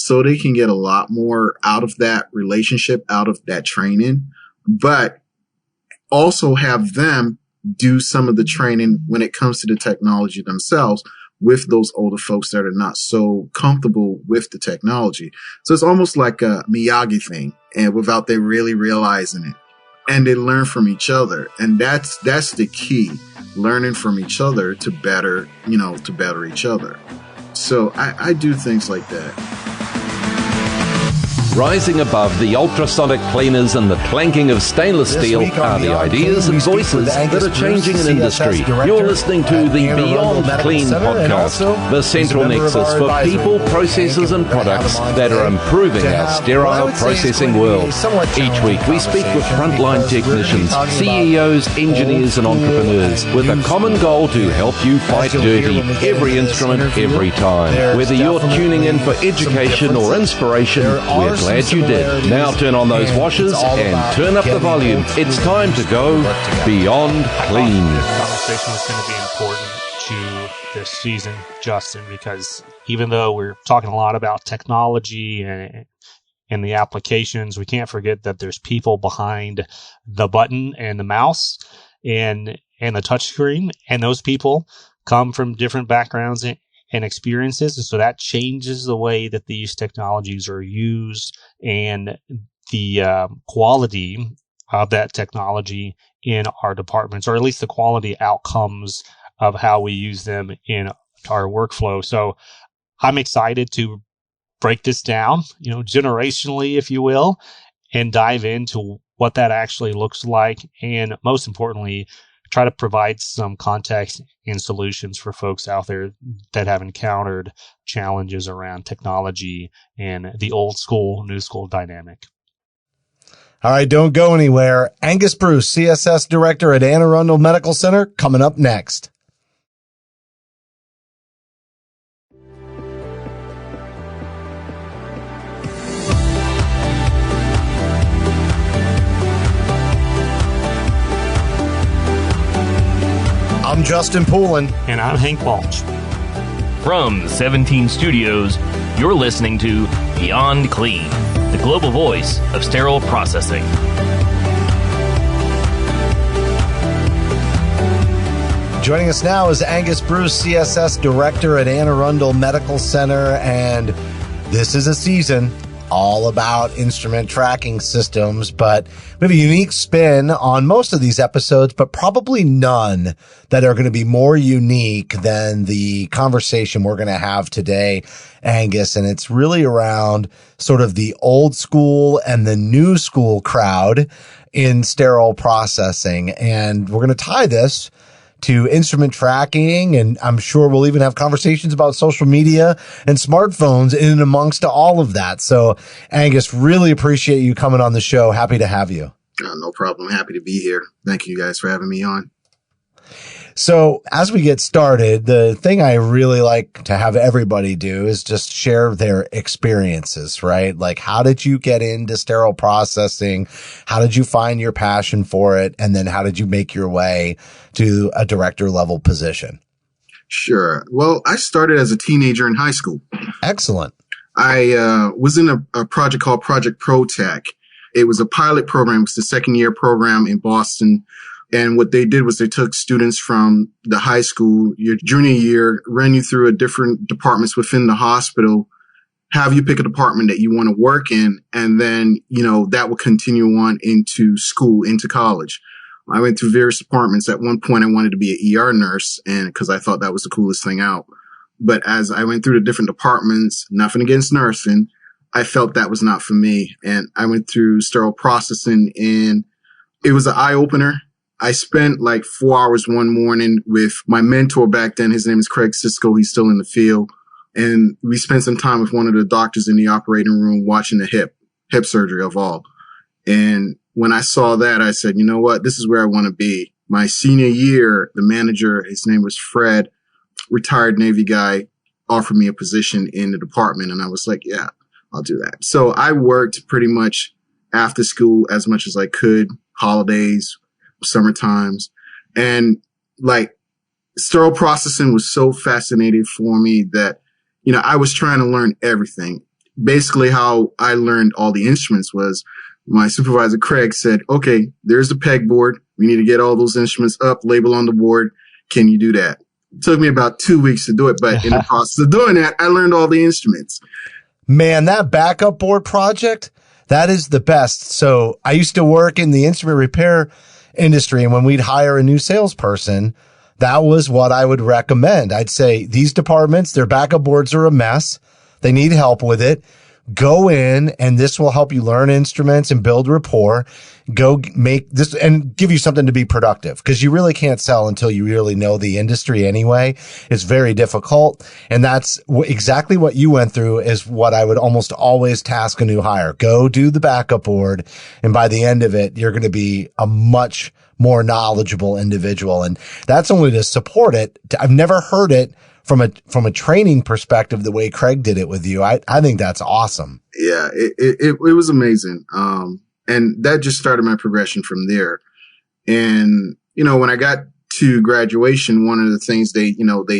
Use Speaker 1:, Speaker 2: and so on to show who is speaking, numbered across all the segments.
Speaker 1: so they can get a lot more out of that relationship, out of that training, but also have them do some of the training when it comes to the technology themselves with those older folks that are not so comfortable with the technology. So it's almost like a Miyagi thing, and without they really realizing it. And they learn from each other. And that's the key, learning from each other to better each other. So I do things like that.
Speaker 2: Rising above the ultrasonic cleaners and the clanking of stainless steel are the ideas and voices that are changing an industry. You're listening to the Beyond Clean podcast, the central nexus for people, processes and products that are improving our sterile processing world. Each week we speak with frontline technicians, CEOs, engineers and entrepreneurs with a common goal to help you fight dirty every instrument, every time. Whether you're tuning in for education or inspiration, we're glad you did. Now turn on those washers and turn up the volume. It's time to go Beyond Clean.
Speaker 3: Conversation is going to be important to this season, Justin, because even though we're talking a lot about technology and the applications, we can't forget that there's people behind the button and the mouse and the touchscreen, and those people come from different backgrounds and experiences. And so that changes the way that these technologies are used and the quality of that technology in our departments, or at least the quality outcomes of how we use them in our workflow. So I'm excited to break this down, generationally, if you will, and dive into what that actually looks like. And most importantly, try to provide some context and solutions for folks out there that have encountered challenges around technology and the old school, new school dynamic.
Speaker 4: All right, don't go anywhere. Angus Bruce, CSS Director at Anne Arundel Medical Center, coming up next. I'm Justin Poulin.
Speaker 3: And I'm Hank Balch.
Speaker 5: From 17 Studios, you're listening to Beyond Clean, the global voice of sterile processing.
Speaker 4: Joining us now is Angus Bruce, CSS Director at Anne Arundel Medical Center, and this is a season all about instrument tracking systems, but we have a unique spin on most of these episodes, but probably none that are going to be more unique than the conversation we're going to have today, Angus. And it's really around sort of the old school and the new school crowd in sterile processing. And we're going to tie this to instrument tracking, and I'm sure we'll even have conversations about social media and smartphones in and amongst all of that. So, Angus, really appreciate you coming on the show. Happy to have you.
Speaker 1: No problem. Happy to be here. Thank you guys for having me on.
Speaker 4: So as we get started, the thing I really like to have everybody do is just share their experiences, right? Like, how did you get into sterile processing? How did you find your passion for it? And then how did you make your way to a director level position?
Speaker 1: Sure. Well, I started as a teenager in high school.
Speaker 4: Excellent.
Speaker 1: I was in a project called Project ProTech. It was a pilot program. It was the second year program in Boston. And what they did was they took students from the high school, your junior year, ran you through a different departments within the hospital, have you pick a department that you want to work in, and then, that will continue on into school, into college. I went through various departments. At one point, I wanted to be an ER nurse, and because I thought that was the coolest thing out. But as I went through the different departments, nothing against nursing, I felt that was not for me. And I went through sterile processing, and it was an eye-opener. I spent like 4 hours one morning with my mentor back then. His name is Craig Sisko. He's still in the field. And we spent some time with one of the doctors in the operating room watching the hip surgery of all. And when I saw that, I said, you know what? This is where I want to be. My senior year, the manager, his name was Fred, retired Navy guy, offered me a position in the department. And I was like, yeah, I'll do that. So I worked pretty much after school as much as I could, holidays, summer times. And like sterile processing was so fascinating for me that, I was trying to learn everything. basically how I learned all the instruments was my supervisor, Craig, said, okay, there's the pegboard. We need to get all those instruments up, label on the board. Can you do that? It took me about 2 weeks to do it, but in the process of doing that, I learned all the instruments.
Speaker 4: Man, that backup board project, that is the best. So I used to work in the instrument repair industry, and when we'd hire a new salesperson, that was what I would recommend. I'd say these departments, their backup boards are a mess. They need help with it. Go in, and this will help you learn instruments and build rapport. Go make this and give you something to be productive, because you really can't sell until you really know the industry anyway. It's very difficult. And that's exactly what you went through is what I would almost always task a new hire. Go do the backup board. And by the end of it, you're going to be a much more knowledgeable individual. And that's only to support it. I've never heard it from a training perspective, the way Craig did it with you. I think that's awesome.
Speaker 1: Yeah, it was amazing. And that just started my progression from there. And, when I got to graduation, one of the things they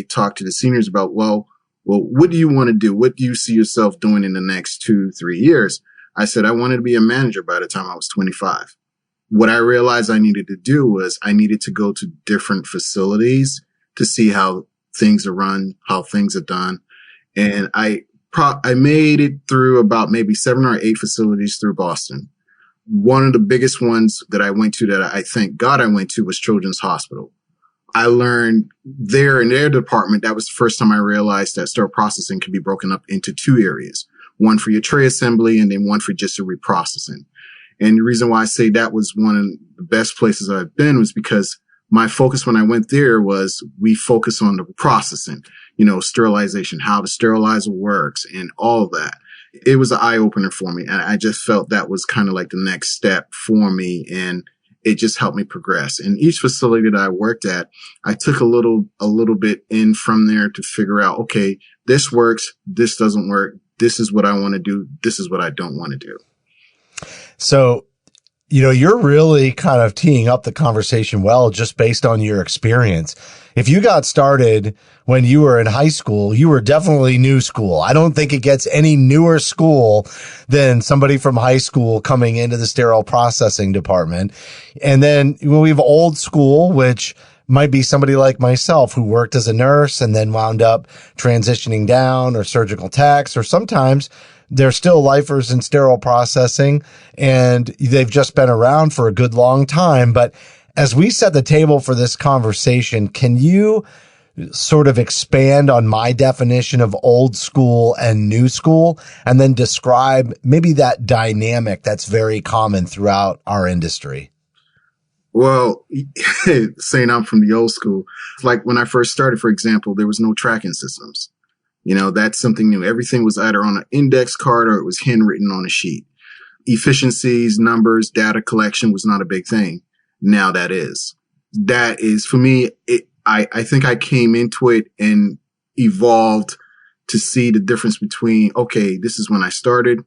Speaker 1: talked to the seniors about, well, what do you want to do? What do you see yourself doing in the next 2-3 years? I said, I wanted to be a manager by the time I was 25. What I realized I needed to do was I needed to go to different facilities to see how things are run, how things are done. And I made it through about maybe 7 or 8 facilities through Boston. One of the biggest ones that I went to that I thank God I went to was Children's Hospital. I learned there in their department, that was the first time I realized that sterile processing can be broken up into 2 areas, one for your tray assembly and then one for just a reprocessing. And the reason why I say that was one of the best places I've been was because my focus when I went there was we focus on the processing, sterilization, how the sterilizer works and all of that. It was an eye opener for me. And I just felt that was kind of like the next step for me. And it just helped me progress. And each facility that I worked at, I took a little bit in from there to figure out, okay, this works. This doesn't work. This is what I want to do. This is what I don't want to do.
Speaker 4: So, you're really kind of teeing up the conversation well, just based on your experience. If you got started when you were in high school, you were definitely new school. I don't think it gets any newer school than somebody from high school coming into the sterile processing department. And then we have old school, which might be somebody like myself who worked as a nurse and then wound up transitioning down, or surgical techs, or sometimes they're still lifers in sterile processing and they've just been around for a good long time. But as we set the table for this conversation, can you sort of expand on my definition of old school and new school, and then describe maybe that dynamic that's very common throughout our industry?
Speaker 1: Well, saying I'm from the old school, like when I first started, for example, there was no tracking systems. That's something new. Everything was either on an index card or it was handwritten on a sheet. Efficiencies, numbers, data collection was not a big thing. Now that is for me, I think I came into it and evolved to see the difference between, okay, this is when I started.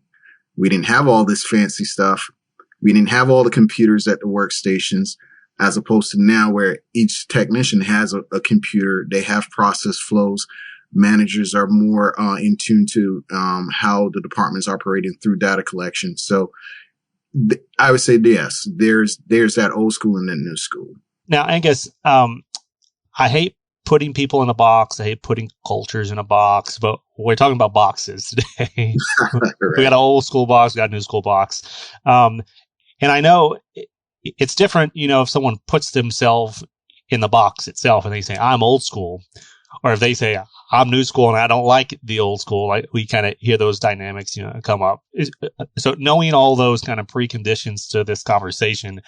Speaker 1: We didn't have all this fancy stuff. We didn't have all the computers at the workstations, as opposed to now where each technician has a computer. They have process flows. Managers are more in tune to how the department's operating through data collection. So I would say, yes, there's that old school and then new school. Now,
Speaker 3: Angus, I hate putting people in a box. I hate putting cultures in a box, but we're talking about boxes today. Right. We got an old school box, we got a new school box. And I know it's different, if someone puts themselves in the box itself and they say, I'm old school, or if they say, I'm new school and I don't like the old school. We kind of hear those dynamics, come up. So knowing all those kind of preconditions to this conversation,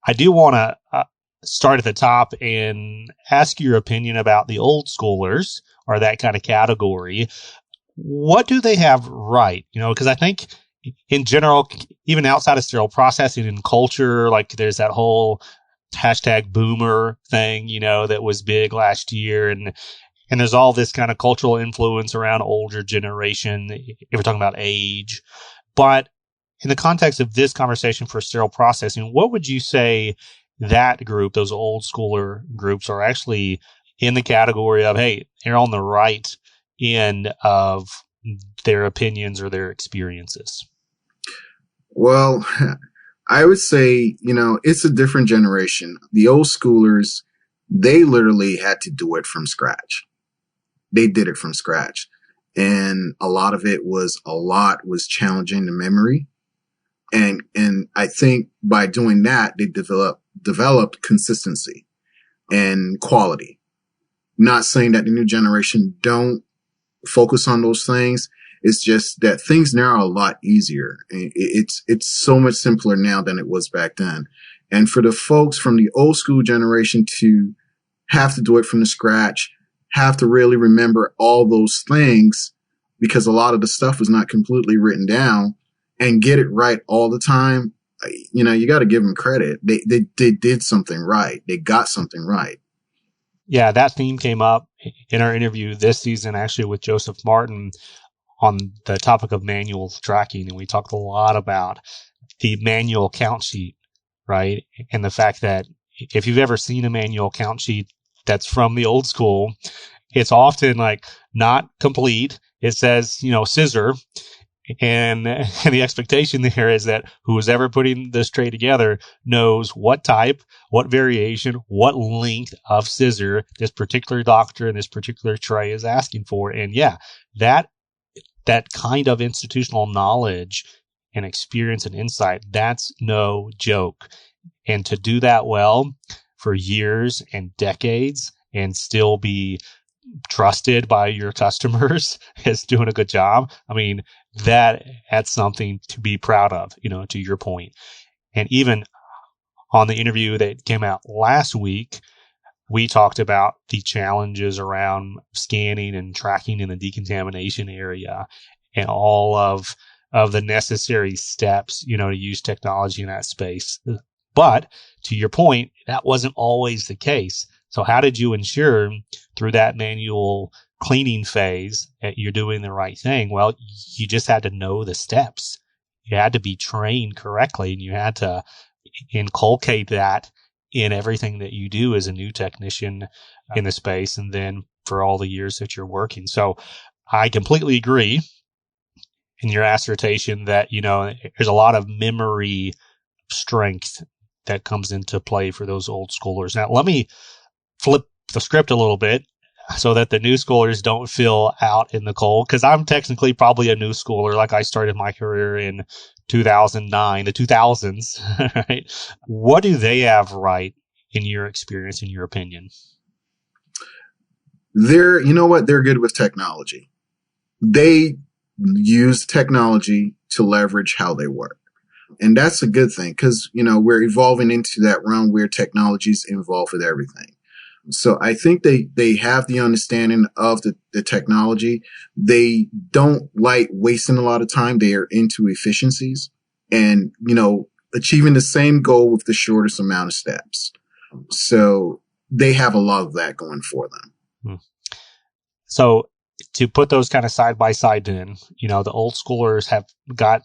Speaker 3: I do want to start at the top and ask your opinion about the old schoolers, or that kind of category. What do they have right? Because I think in general, even outside of sterile processing and culture, like there's that whole hashtag boomer thing, that was big last year. And there's all this kind of cultural influence around older generation, if we're talking about age. But in the context of this conversation for sterile processing, what would you say that group, those old schooler groups, are actually in the category of, hey, they're on the right end of their opinions or their experiences?
Speaker 1: Well, I would say, it's a different generation. The old schoolers, they literally had to do it from scratch. They did it from scratch. And a lot was challenging the memory. And I think by doing that, they developed consistency and quality. Not saying that the new generation don't focus on those things. It's just that things now are a lot easier. It's so much simpler now than it was back then. And for the folks from the old school generation to have to do it from the scratch, have to really remember all those things because a lot of the stuff was not completely written down and get it right all the time. You got to give them credit. They did something right. They got something right.
Speaker 3: Yeah, that theme came up in our interview this season, actually, with Joseph Martin on the topic of manual tracking. And we talked a lot about the manual count sheet, right? And the fact that if you've ever seen a manual count sheet that's from the old school, it's often like not complete. It says, scissor. And the expectation there is that who's ever putting this tray together knows what type, what variation, what length of scissor this particular doctor and this particular tray is asking for. And yeah, that kind of institutional knowledge and experience and insight, that's no joke. And to do that well for years and decades and still be trusted by your customers as doing a good job, I mean, that's something to be proud of, to your point. And even on the interview that came out last week, we talked about the challenges around scanning and tracking in the decontamination area and all of the necessary steps, to use technology in that space. But to your point, that wasn't always the case. So how did you ensure through that manual cleaning phase that you're doing the right thing? Well, you just had to know the steps. You had to be trained correctly, and you had to inculcate that in everything that you do as a new technician in the space, and then for all the years that you're working. So I completely agree in your assertion that, there's a lot of memory strength that comes into play for those old schoolers. Now, let me flip the script a little bit so that the new schoolers don't feel out in the cold, because I'm technically probably a new schooler. Like, I started my career in 2009, the 2000s, right? What do they have right in your experience, in your opinion?
Speaker 1: They're good with technology. They use technology to leverage how they work. And that's a good thing because, we're evolving into that realm where technology is involved with everything. So I think they have the understanding of the technology. They don't like wasting a lot of time. They are into efficiencies and, achieving the same goal with the shortest amount of steps. So they have a lot of that going for them.
Speaker 3: So to put those kind of side by side in, the old schoolers have got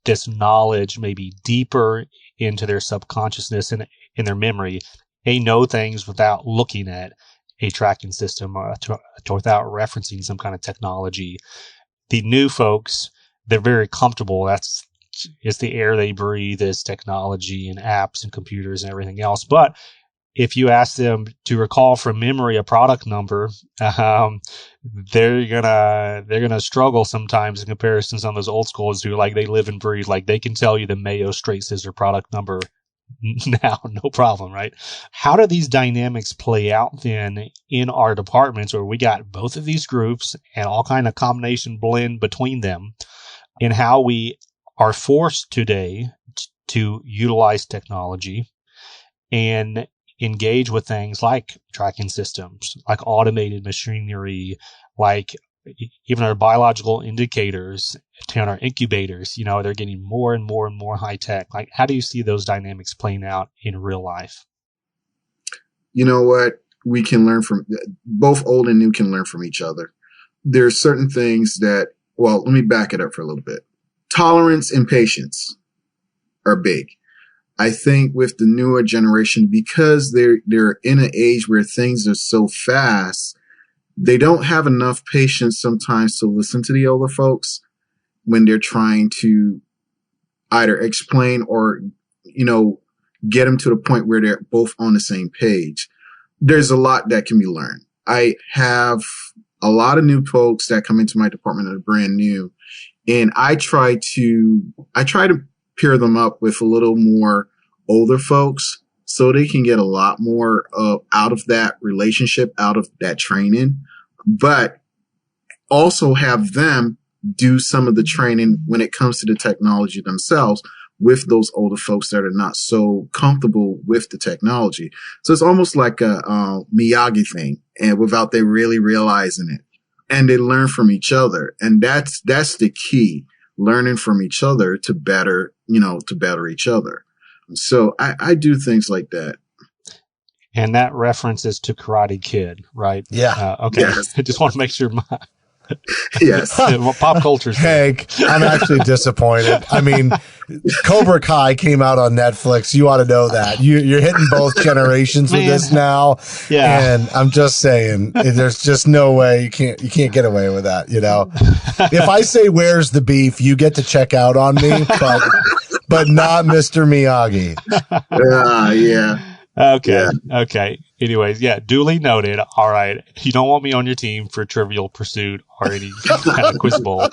Speaker 3: this knowledge maybe deeper into their subconsciousness and in their memory. They know things without looking at a tracking system or without referencing some kind of technology. The new folks, they're very comfortable. It's the air they breathe is technology and apps and computers and everything else. But if you ask them to recall from memory a product number, they're gonna struggle sometimes in comparison to some of those old schools who they live and breathe. Like, they can tell you the Mayo straight scissor product number now, no problem, right? How do these dynamics play out then in our departments where we got both of these groups and all kind of combination blend between them, in how we are forced today to utilize technology and engage with things like tracking systems, like automated machinery, like even our biological indicators and our incubators, they're getting more and more and more high tech. Like, how do you see those dynamics playing out in real life?
Speaker 1: You know what? We can learn from both old and new can learn from each other. There are certain things that, well, let me back it up for a little bit. Tolerance and patience are big. I think with the newer generation, because they're in an age where things are so fast, they don't have enough patience sometimes to listen to the older folks when they're trying to either explain or, get them to the point where they're both on the same page. There's a lot that can be learned. I have a lot of new folks that come into my department that are brand new, and I try to pair them up with a little more older folks so they can get a lot more out of that relationship, out of that training, but also have them do some of the training when it comes to the technology themselves with those older folks that are not so comfortable with the technology. So it's almost like a Miyagi thing, and without they really realizing it. And they learn from each other. And that's the key, learning from each other to better each other. So I do things like that.
Speaker 3: And that references to Karate Kid, right?
Speaker 4: Yeah.
Speaker 3: Okay.
Speaker 1: Yes.
Speaker 3: I just want to make sure
Speaker 1: Yes.
Speaker 3: pop culture's
Speaker 4: Hank, I'm actually disappointed. I mean, Cobra Kai came out on Netflix. You ought to know that. You're hitting both generations with this now.
Speaker 3: Yeah.
Speaker 4: And I'm just saying, there's just no way you can't get away with that, If I say, where's the beef, you get to check out on me, but not Mr. Miyagi.
Speaker 1: Yeah.
Speaker 3: Okay.
Speaker 1: Yeah.
Speaker 3: Okay. Anyways, duly noted. All right. You don't want me on your team for Trivial Pursuit or any kind of quiz bowl.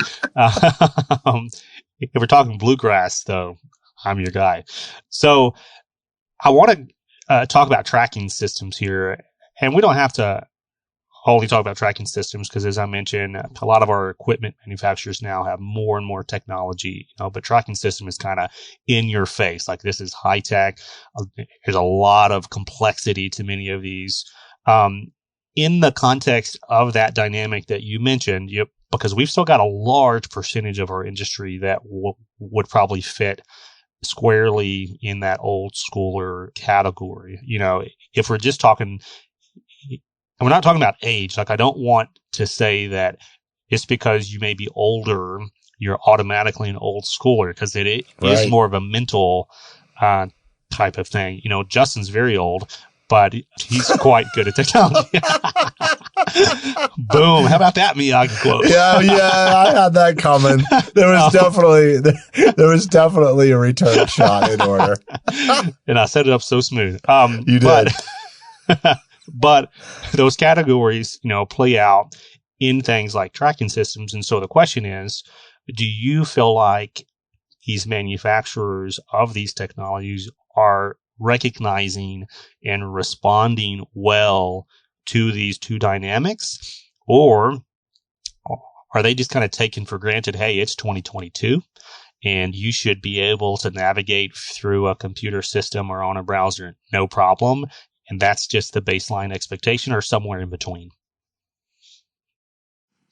Speaker 3: If we're talking bluegrass, though, I'm your guy. So I want to talk about tracking systems here. And we don't have to only talk about tracking systems because, as I mentioned, a lot of our equipment manufacturers now have more and more technology, but tracking system is kind of in your face. Like, this is high tech. There's a lot of complexity to many of these. In the context of that dynamic that you mentioned, because we've still got a large percentage of our industry that would probably fit squarely in that old schooler category. If we're just talking, and we're not talking about age. Like, I don't want to say that it's because you may be older, you're automatically an old schooler, because it is more of a mental type of thing. Justin's very old, but he's quite good at technology. Boom. How about that Miyagi quote?
Speaker 4: Yeah, I had that coming. There was definitely a return shot in order.
Speaker 3: And I set it up so smooth.
Speaker 4: You did.
Speaker 3: But those categories, play out in things like tracking systems. And so the question is, do you feel like these manufacturers of these technologies are recognizing and responding well to these two dynamics? Or are they just kind of taken for granted, hey, it's 2022 and you should be able to navigate through a computer system or on a browser, no problem? And that's just the baseline expectation, or somewhere in between?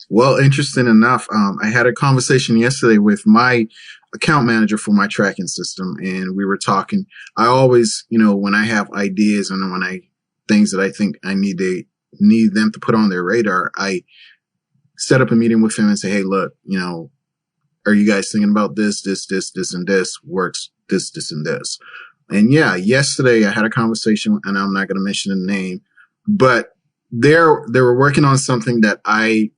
Speaker 1: Well, interesting enough, I had a conversation yesterday with my account manager for my tracking system, and we were talking. I always, when I have ideas and when things that I think I need them to put on their radar, I set up a meeting with him and say, hey, look, are you guys thinking about this, and this works, this, and this? And yesterday I had a conversation, and I'm not going to mention the name, but they were working on something that I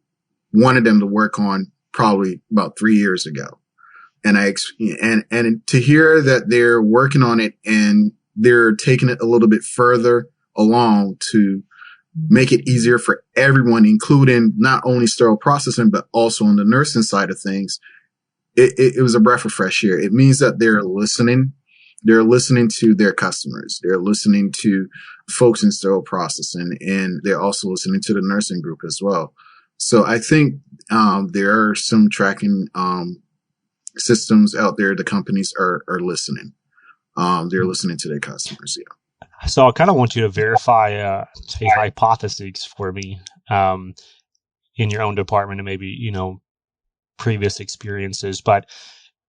Speaker 1: wanted them to work on probably about 3 years ago. And and to hear that they're working on it and they're taking it a little bit further along to make it easier for everyone, including not only sterile processing, but also on the nursing side of things. It was a breath of fresh air. It means that they're listening. They're listening to their customers. They're listening to folks in sterile processing, and they're also listening to the nursing group as well. So I think there are some tracking systems out there. The companies are listening. They're listening to their customers. Yeah.
Speaker 3: So I kind of want you to verify a hypothesis for me in your own department and maybe previous experiences, but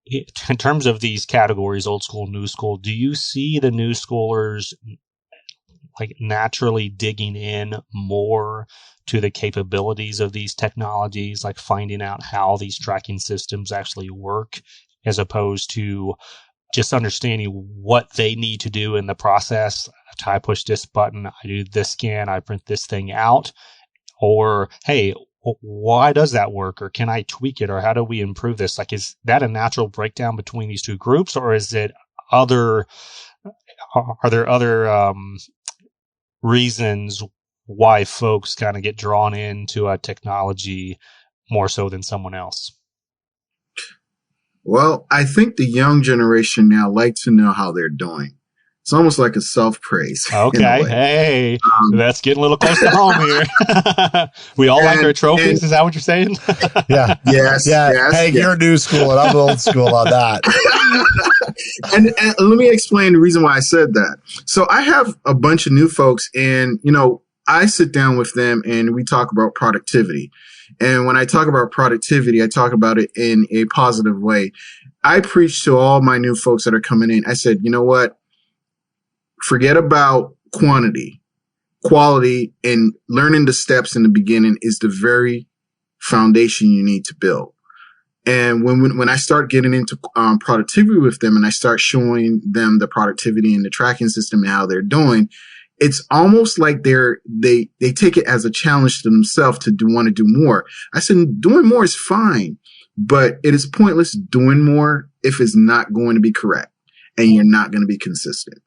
Speaker 3: in terms of these categories, old school, new school, do you see the new schoolers like naturally digging in more to the capabilities of these technologies, like finding out how these tracking systems actually work, as opposed to just understanding what they need to do in the process? I push this button, I do this scan, I print this thing out. or, hey, why does that work? Or can I tweak it? Or how do we improve this? Like, is that a natural breakdown between these two groups, or is it are there other reasons why folks kind of get drawn into a technology more so than someone else?
Speaker 1: Well, I think the young generation now like to know how they're doing. It's almost like a self-praise.
Speaker 3: Okay. Hey, that's getting a little close to home here. We all like our trophies. Is that what you're saying?
Speaker 4: Yeah.
Speaker 1: Yes.
Speaker 4: Yeah.
Speaker 1: Yes,
Speaker 4: hey,
Speaker 1: yes.
Speaker 4: You're new school and I'm old school on that.
Speaker 1: and let me explain the reason why I said that. So I have a bunch of new folks, and, I sit down with them and we talk about productivity. And when I talk about productivity, I talk about it in a positive way. I preach to all my new folks that are coming in. I said, you know what? Forget about quantity. Quality and learning the steps in the beginning is the very foundation you need to build. And when I start getting into productivity with them and I start showing them the productivity and the tracking system and how they're doing, it's almost like they take it as a challenge to themselves to want to do more. I said, doing more is fine, but it is pointless doing more if it's not going to be correct and you're not going to be consistent.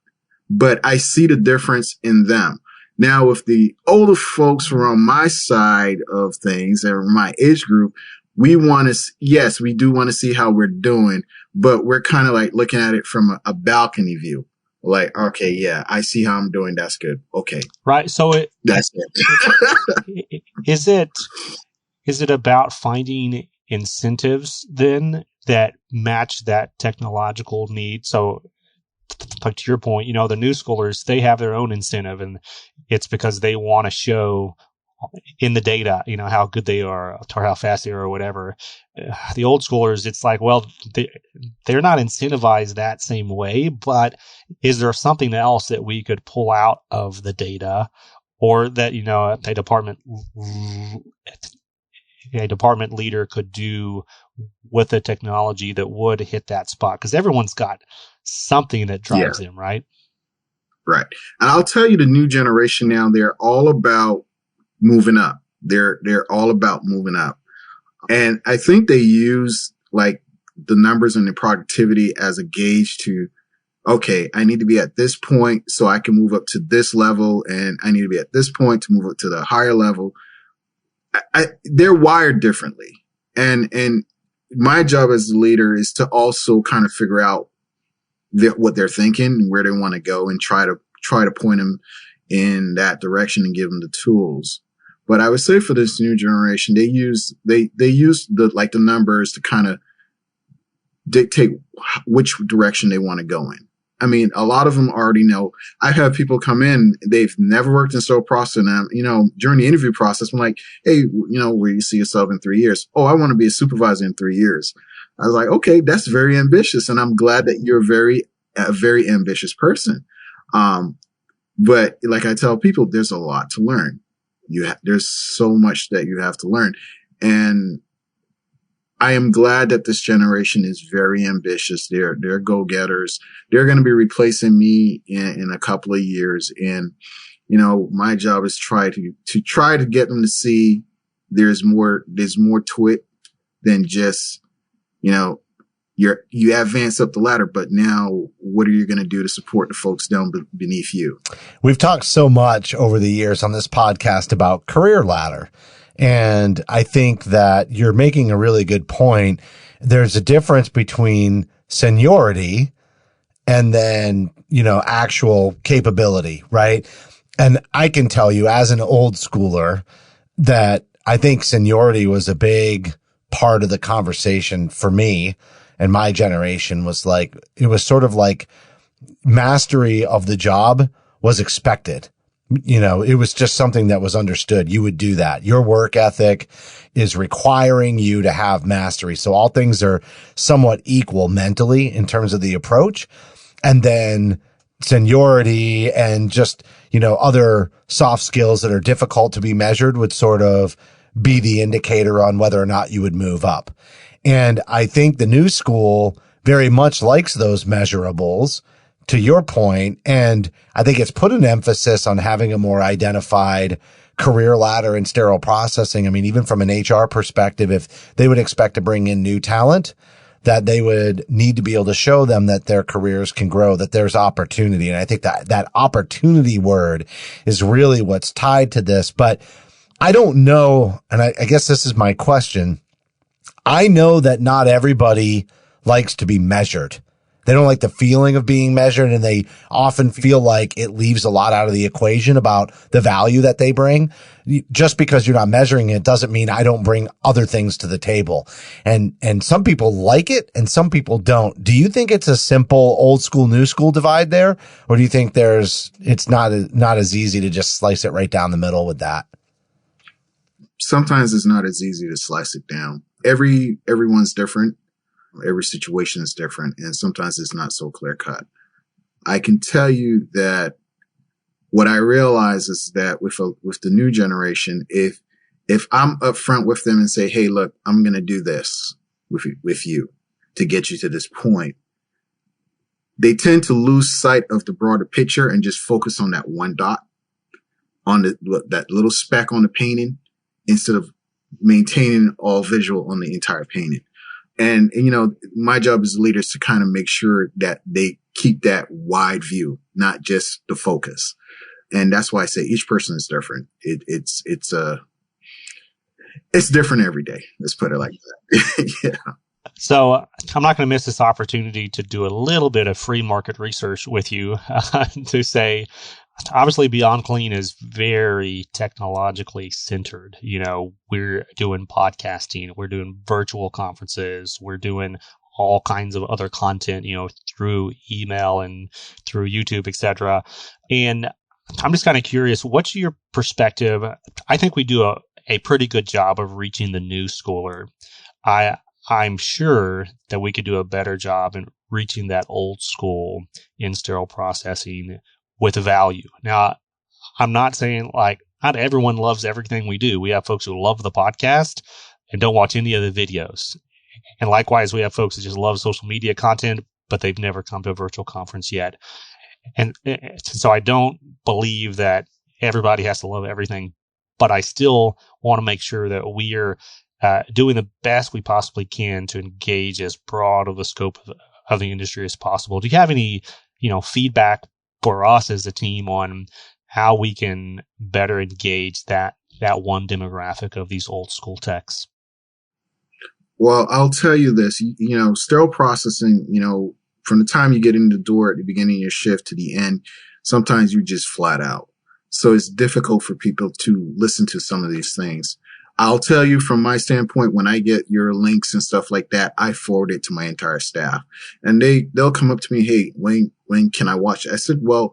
Speaker 1: But I see the difference in them. Now, with the older folks who are on my side of things or my age group, we do want to see how we're doing, but we're kind of like looking at it from a balcony view. Like, okay, yeah, I see how I'm doing. That's good. Okay.
Speaker 3: Right. So
Speaker 1: that's it.
Speaker 3: Is it about finding incentives then that match that technological need? So, like to your point, the new schoolers, they have their own incentive, and it's because they want to show in the data, how good they are or how fast they are or whatever. The old schoolers, it's like, well, they're not incentivized that same way, but is there something else that we could pull out of the data, or that, a department leader could do with the technology that would hit that spot? Because everyone's got something that drives them, right?
Speaker 1: Right. And I'll tell you, the new generation now, they're all about moving up. They're all about moving up. And I think they use like the numbers and the productivity as a gauge to, okay, I need to be at this point so I can move up to this level, and I need to be at this point to move up to the higher level. They're wired differently. And my job as a leader is to also kind of figure out what they're thinking and where they want to go, and try to point them in that direction and give them the tools. But I would say for this new generation, they use the numbers to kind of dictate which direction they want to go in. I mean, a lot of them already know. I've had people come in, they've never worked in sterile processing. During the interview process, I'm like, hey, where do you see yourself in 3 years? Oh, I want to be a supervisor in 3 years. I was like, okay, that's very ambitious. And I'm glad that you're a very ambitious person. But like I tell people, there's a lot to learn. There's so much that you have to learn. And I am glad that this generation is very ambitious. They're go-getters. They're going to be replacing me in a couple of years. And, my job is try to get them to see there's more to it than just, you advance up the ladder, but now what are you going to do to support the folks down beneath you?
Speaker 4: We've talked so much over the years on this podcast about career ladder. And I think that you're making a really good point. There's a difference between seniority and then, actual capability, right? And I can tell you as an old schooler that I think seniority was a big part of the conversation for me. And my generation was like, it was sort of like mastery of the job was expected. It was just something that was understood. You would do that. Your work ethic is requiring you to have mastery. So all things are somewhat equal mentally in terms of the approach. And then seniority and just, other soft skills that are difficult to be measured would sort of be the indicator on whether or not you would move up. And I think the new school very much likes those measurables, to your point. And I think it's put an emphasis on having a more identified career ladder in sterile processing. I mean, even from an HR perspective, if they would expect to bring in new talent, that they would need to be able to show them that their careers can grow, that there's opportunity. And I think that opportunity word is really what's tied to this. But I don't know, and I guess this is my question. I know that not everybody likes to be measured. They don't like the feeling of being measured, and they often feel like it leaves a lot out of the equation about the value that they bring. Just because you're not measuring it doesn't mean I don't bring other things to the table. And some people like it and some people don't. Do you think it's a simple old school, new school divide there? Or do you think it's not as easy to just slice it right down the middle with that?
Speaker 1: Sometimes it's not as easy to slice it down. Everyone's different. Every situation is different, and sometimes it's not so clear cut. I can tell you that what I realize is that with the new generation, if I'm upfront with them and say, "Hey, look, I'm going to do this with you to get you to this point," they tend to lose sight of the broader picture and just focus on that one dot, on that little speck on the painting, instead of maintaining all visual on the entire painting. And, my job as a leader is to kind of make sure that they keep that wide view, not just the focus. And that's why I say each person is different. It's different every day. Let's put it like that. Yeah.
Speaker 3: So I'm not going to miss this opportunity to do a little bit of free market research with you to say, obviously, Beyond Clean is very technologically centered. We're doing podcasting, we're doing virtual conferences, we're doing all kinds of other content, through email and through YouTube, etc. And I'm just kind of curious, what's your perspective? I think we do a pretty good job of reaching the new schooler. I'm sure that we could do a better job in reaching that old school in sterile processing with value. Now, I'm not saying not everyone loves everything we do. We have folks who love the podcast and don't watch any of the videos. And likewise, we have folks that just love social media content, but they've never come to a virtual conference yet. And so I don't believe that everybody has to love everything, but I still want to make sure that we are doing the best we possibly can to engage as broad of a scope of the industry as possible. Do you have any, feedback for us as a team on how we can better engage that one demographic of these old school techs?
Speaker 1: Well, I'll tell you this, sterile processing, from the time you get in the door at the beginning of your shift to the end, sometimes you just flat out. So it's difficult for people to listen to some of these things. I'll tell you from my standpoint, when I get your links and stuff like that, I forward it to my entire staff, and they'll come up to me, "Hey, when can I watch it?" I said, "Well,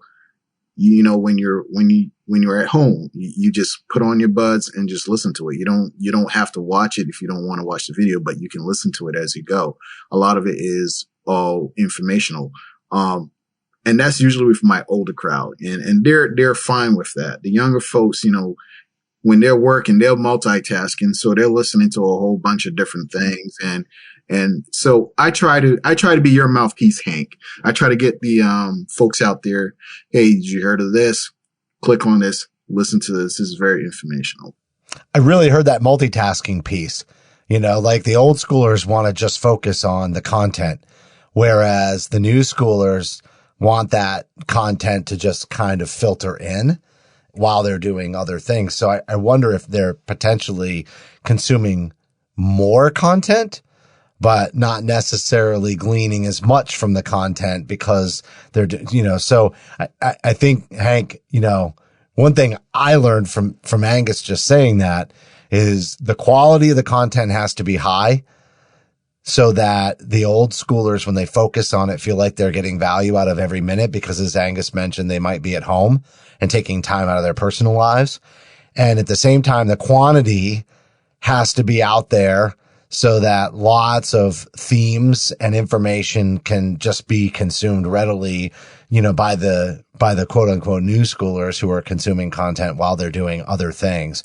Speaker 1: when you're at home, you just put on your buds and just listen to it. You don't have to watch it if you don't want to watch the video, but you can listen to it as you go. A lot of it is all informational." And that's usually with my older crowd, and they're fine with that. The younger folks, when they're working, they're multitasking, so they're listening to a whole bunch of different things. And so I try to be your mouthpiece, Hank. I try to get the folks out there. "Hey, did you heard of this? Click on this. Listen to this. This is very informational."
Speaker 4: I really heard that multitasking piece. Like the old schoolers want to just focus on the content, whereas the new schoolers want that content to just kind of filter in while they're doing other things. So I wonder if they're potentially consuming more content, but not necessarily gleaning as much from the content because they're, so I think, Hank, one thing I learned from Angus just saying that is the quality of the content has to be high so that the old schoolers, when they focus on it, feel like they're getting value out of every minute because, as Angus mentioned, they might be at home and taking time out of their personal lives. And at the same time, the quantity has to be out there so that lots of themes and information can just be consumed readily, by the quote unquote new schoolers who are consuming content while they're doing other things.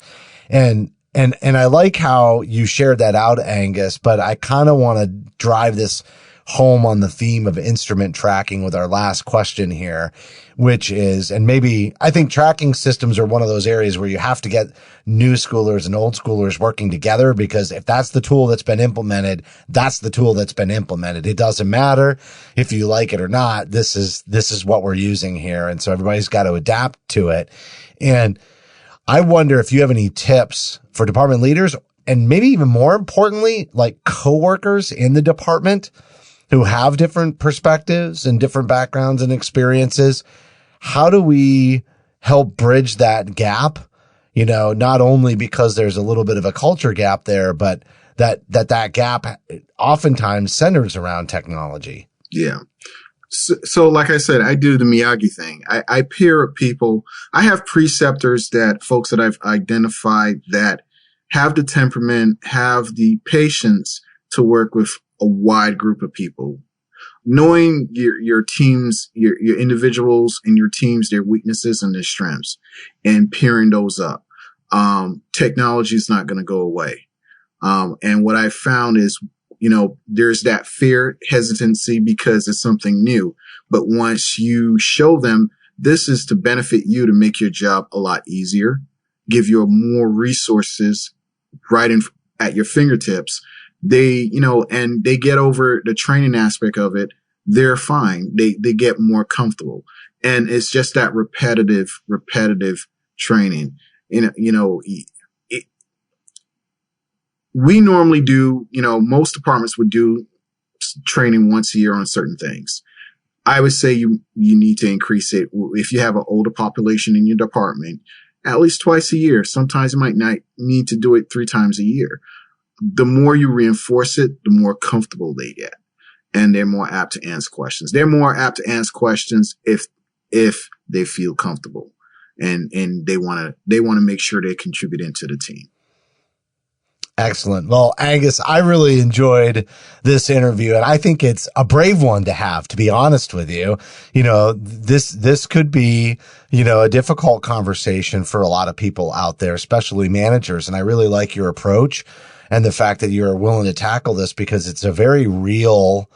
Speaker 4: And I like how you shared that out, Angus, but I kind of want to drive this home on the theme of instrument tracking with our last question here, which is, and maybe I think tracking systems are one of those areas where you have to get new schoolers and old schoolers working together, because if that's the tool that's been implemented, that's the tool that's been implemented. It doesn't matter if you like it or not. This is what we're using here. And so everybody's got to adapt to it. And I wonder if you have any tips for department leaders, and maybe even more importantly, like coworkers in the department who have different perspectives and different backgrounds and experiences. How do we help bridge that gap? You know, not only because there's a little bit of a culture gap there, but that gap oftentimes centers around technology.
Speaker 1: Yeah. So like I said, I do the Miyagi thing. I peer people. I have preceptors, that folks that I've identified that have the temperament, have the patience to work with a wide group of people. Knowing your teams, your individuals and your teams, their weaknesses and their strengths, and pairing those up. Technology is not going to go away. And what I found is, you know, there's that fear, hesitancy because it's something new. But once you show them this is to benefit you, to make your job a lot easier, give you more resources right at your fingertips, they, you know, and they get over the training aspect of it, they're fine. They get more comfortable. And it's just that repetitive training. You know, we normally do, you know, most departments would do training once a year on certain things. I would say you need to increase it. If you have an older population in your department, at least twice a year. Sometimes you might not need to do it 3 times a year. The more you reinforce it, the more comfortable they get. And they're more apt to answer questions. They're more apt to answer questions if they feel comfortable and they want to make sure they're contributing to the team.
Speaker 4: Excellent. Well, Angus, I really enjoyed this interview, and I think it's a brave one to have, to be honest with you. You know, this could be, you know, a difficult conversation for a lot of people out there, especially managers. And I really like your approach and the fact that you're willing to tackle this, because it's a very real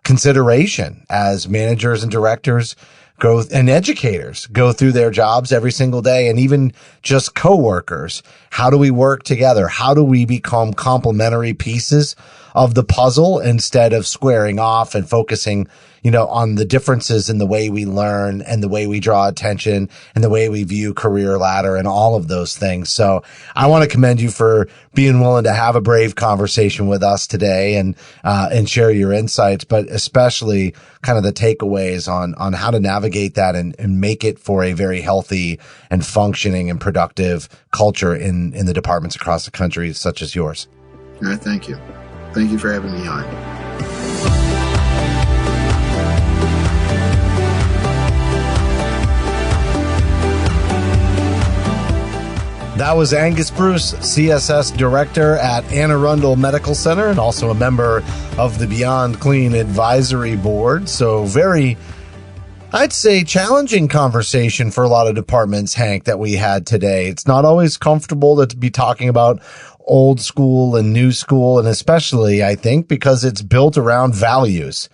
Speaker 4: consideration as managers and directors and educators go through their jobs every single day, and even just coworkers. How do we work together? How do we become complementary pieces of the puzzle instead of squaring off and focusing, you know, on the differences in the way we learn and the way we draw attention and the way we view career ladder and all of those things. So I want to commend you for being willing to have a brave conversation with us today and share your insights, but especially kind of the takeaways on how to navigate that and make it for a very healthy and functioning and productive culture in the departments across the country, such as yours.
Speaker 1: All right. Thank you. Thank you for having me on.
Speaker 4: That was Angus Bruce, CSS Director at Anne Arundel Medical Center, and also a member of the Beyond Clean Advisory Board. So very, I'd say, challenging conversation for a lot of departments, Hank, that we had today. It's not always comfortable to be talking about old school and new school, and especially, I think, because it's built around values.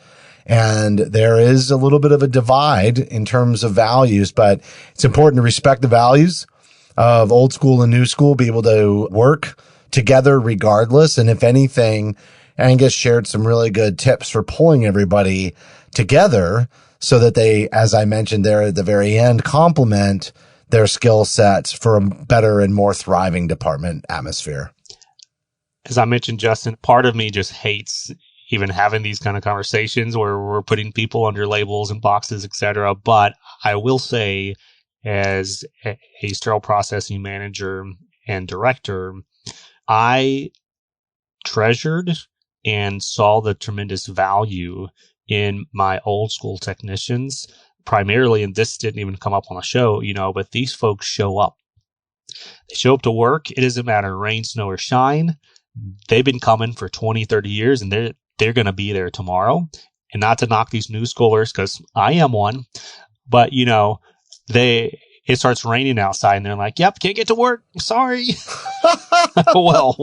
Speaker 4: And there is a little bit of a divide in terms of values, but it's important to respect the values of old school and new school, be able to work together regardless. And if anything, Angus shared some really good tips for pulling everybody together so that they, as I mentioned there at the very end, complement their skill sets for a better and more thriving department atmosphere.
Speaker 3: As I mentioned, Justin, part of me just hates even having these kind of conversations where we're putting people under labels and boxes, etc. But I will say, as a sterile processing manager and director, I treasured and saw the tremendous value in my old school technicians, primarily, and this didn't even come up on the show, you know, but these folks show up. They show up to work. It doesn't matter rain, snow, or shine. They've been coming for 20, 30 years, and they're going to be there tomorrow. And not to knock these new schoolers, because I am one, but, you know, it starts raining outside and they're like, yep, can't get to work. Sorry. Well,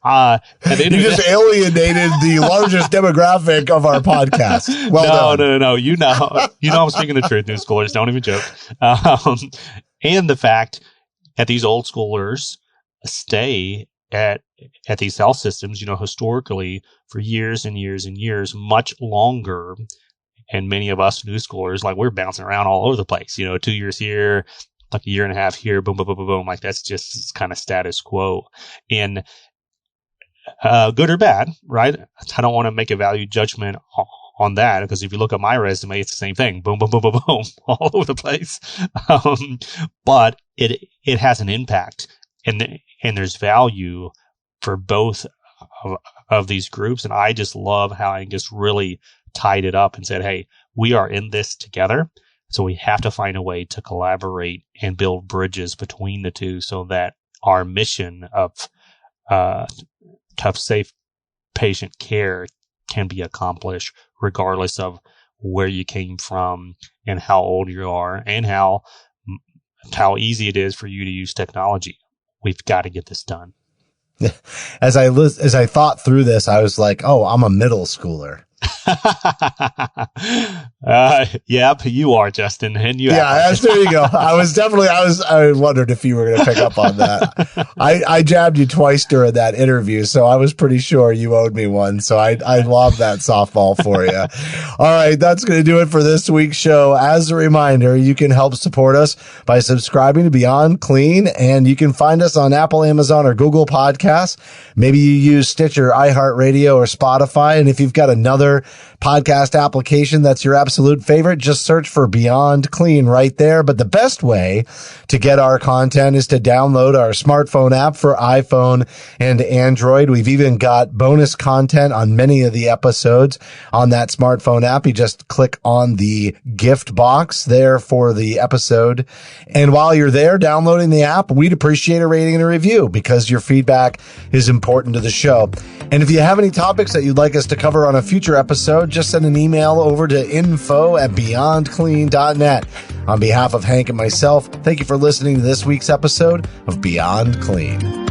Speaker 3: and then
Speaker 4: you just alienated the largest demographic of our podcast. Well done.
Speaker 3: No. You know I'm speaking the truth, new schoolers. Don't even joke. And the fact that these old schoolers stay at these health systems, historically for years and years and years, much longer. And many of us new schoolers, like, we're bouncing around all over the place, 2 years here, like a year and a half here, boom, boom, boom, boom, boom. Like, that's just kind of status quo. And good or bad, right? I don't want to make a value judgment on that, because if you look at my resume, it's the same thing. Boom, boom, boom, boom, boom, all over the place. But it has an impact, and there's value for both of these groups. And I just love how Angus really tied it up and said, hey, we are in this together. So we have to find a way to collaborate and build bridges between the two so that our mission of tough, safe patient care can be accomplished regardless of where you came from and how old you are and how easy it is for you to use technology. We've got to get this done.
Speaker 4: As I thought through this, I was like, oh, I'm a middle schooler.
Speaker 3: Yep, you are, Justin, and you.
Speaker 4: Yeah, there you go. I wondered if you were going to pick up on that. I jabbed you twice during that interview, so I was pretty sure you owed me one. So I lobbed that softball for you. All right, that's going to do it for this week's show. As a reminder, you can help support us by subscribing to Beyond Clean, and you can find us on Apple, Amazon, or Google Podcasts. Maybe you use Stitcher, iHeartRadio, or Spotify, and if you've got another podcast application that's your absolute favorite, just search for Beyond Clean right there. But the best way to get our content is to download our smartphone app for iPhone and Android. We've even got bonus content on many of the episodes on that smartphone app. You just click on the gift box there for the episode. And while you're there downloading the app, we'd appreciate a rating and a review, because your feedback is important to the show. And if you have any topics that you'd like us to cover on a future episode, just send an email over to info@beyondclean.net. On behalf of Hank and myself, thank you for listening to this week's episode of Beyond Clean.